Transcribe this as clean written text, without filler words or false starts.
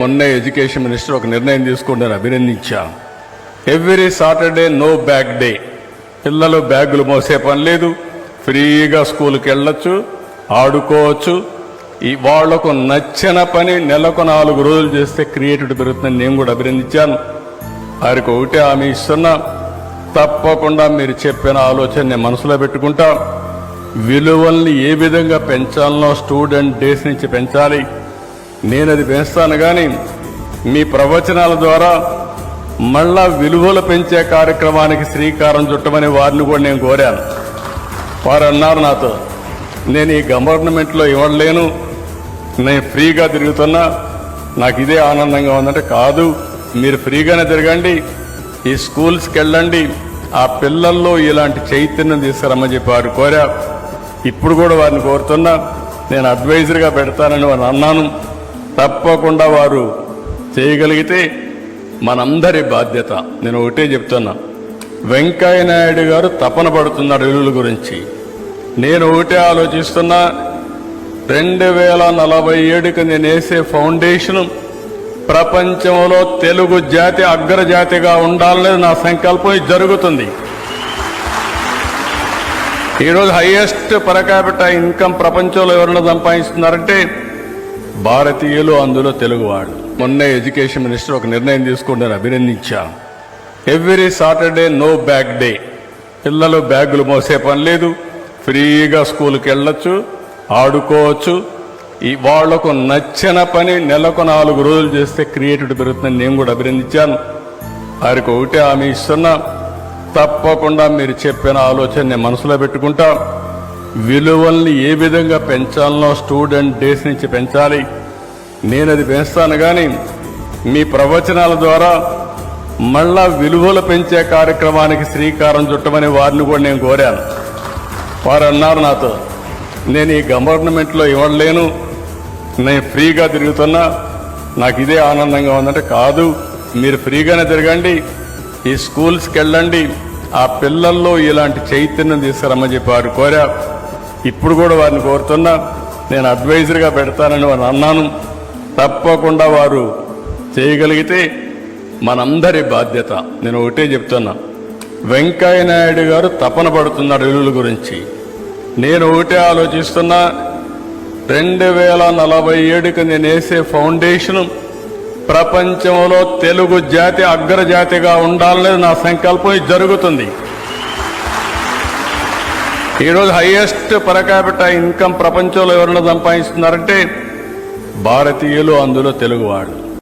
మొన్న education minister ఒక నిర్ణయం తీసుకుంటారు, అభినందించాను. Every Saturday no bag day. పిల్లలు బ్యాగులు మోసే పని లేదు, ఫ్రీగా స్కూల్కి వెళ్ళొచ్చు, ఆడుకోవచ్చు. వాళ్లకు నచ్చిన పని నెలకు 4 రోజులు చేస్తే క్రియేటివిటీ పెరుగుతుందని నేను కూడా అభినందించాను. వారికి ఒకటే హామీ ఇస్తున్నా, తప్పకుండా మీరు చెప్పిన ఆలోచన నేను మనసులో పెట్టుకుంటా. విలువల్ని ఏ విధంగా పెంచాలనో స్టూడెంట్ డేస్ నుంచి పెంచాలి, నేను అది పెంచుతాను. కానీ మీ ప్రవచనాల ద్వారా మళ్ళా విలువలు పెంచే కార్యక్రమానికి శ్రీకారం చుట్టమని వారిని కూడా నేను కోరాను. వారు అన్నారు నాతో, నేను ఈ గవర్నమెంట్లో ఇవ్వలేను, నేను ఫ్రీగా తిరుగుతున్నా, నాకు ఇదే ఆనందంగా ఉందంటే, కాదు మీరు ఫ్రీగానే తిరగండి, ఈ స్కూల్స్కి వెళ్ళండి, ఆ పిల్లల్లో ఇలాంటి చైతన్యం తీసుకురమ్మని చెప్పి వారు కోరా. ఇప్పుడు కూడా వారిని కోరుతున్నా, నేను అడ్వైజర్గా పెడతానని వారు అన్నాను. తప్పకుండా వారు చేయగలిగితే మనందరి బాధ్యత. నేను ఒకటే చెప్తున్నా, వెంకయ్య నాయుడు గారు తపన పడుతున్నారు విలువల గురించి. నేను ఒకటే ఆలోచిస్తున్నా, 2047కి నేను వేసే ఫౌండేషన్ ప్రపంచంలో తెలుగు జాతి అగ్రజాతిగా ఉండాలనేది నా సంకల్పం. ఇది జరుగుతుంది. ఈరోజు హైయెస్ట్ పర్ క్యాపిటల్ ఇన్కమ్ ప్రపంచంలో ఎవరైనా సంపాదిస్తున్నారంటే భారతీయులు, అందులో తెలుగువాడు. మొన్న ఎడ్యుకేషన్ మినిస్టర్ ఒక నిర్ణయం తీసుకుంటారు, అభినందించాను. Every Saturday no bag day. పిల్లలు బ్యాగులు మోసే పని లేదు, ఫ్రీగా స్కూల్కి వెళ్ళొచ్చు, ఆడుకోవచ్చు. వాళ్లకు నచ్చిన పని నెలకు 4 రోజులు చేస్తే క్రియేటివిటీ పెరుగుతుందని నేను కూడా అభినందించాను. వారికి ఒకటే హామీ ఇస్తున్నా, తప్పకుండా మీరు చెప్పిన ఆలోచన నేను మనసులో పెట్టుకుంటా. విలువల్ని ఏ విధంగా పెంచాలనో స్టూడెంట్ డేస్ నుంచి పెంచాలి, నేను అది పెంచుతాను. కానీ మీ ప్రవచనాల ద్వారా మళ్ళా విలువలు పెంచే కార్యక్రమానికి శ్రీకారం చుట్టమని వారిని కూడా నేను కోరాను. వారు అన్నారు నాతో, నేను ఈ గవర్నమెంట్లో ఇవ్వలేను, నేను ఫ్రీగా తిరుగుతున్నా, నాకు ఇదే ఆనందంగా ఉందంటే, కాదు మీరు ఫ్రీగానే తిరగండి, ఈ స్కూల్స్కి వెళ్ళండి, ఆ పిల్లల్లో ఇలాంటి చైతన్యం తీసుకురమ్మని చెప్పి వారు కోరా. ఇప్పుడు కూడా వారిని కోరుతున్నా, నేను అడ్వైజర్గా పెడతానని వారు అన్నాను. తప్పకుండా వారు చేయగలిగితే మనందరి బాధ్యత. నేను ఒకటే చెప్తున్నా, వెంకయ్య నాయుడు గారు తపన పడుతున్నారు విలువల గురించి. నేను ఒకటే ఆలోచిస్తున్నా, 2047కి నేను వేసే ఫౌండేషన్ ప్రపంచంలో తెలుగు జాతి అగ్రజాతిగా ఉండాలనేది నా సంకల్పం. ఇది జరుగుతుంది. ఈరోజు హైయెస్ట్ పర్ క్యాపిటల్ ఇన్కమ్ ప్రపంచంలో ఎవరైనా సంపాదిస్తున్నారంటే భారతీయులు, అందులో తెలుగువాడు.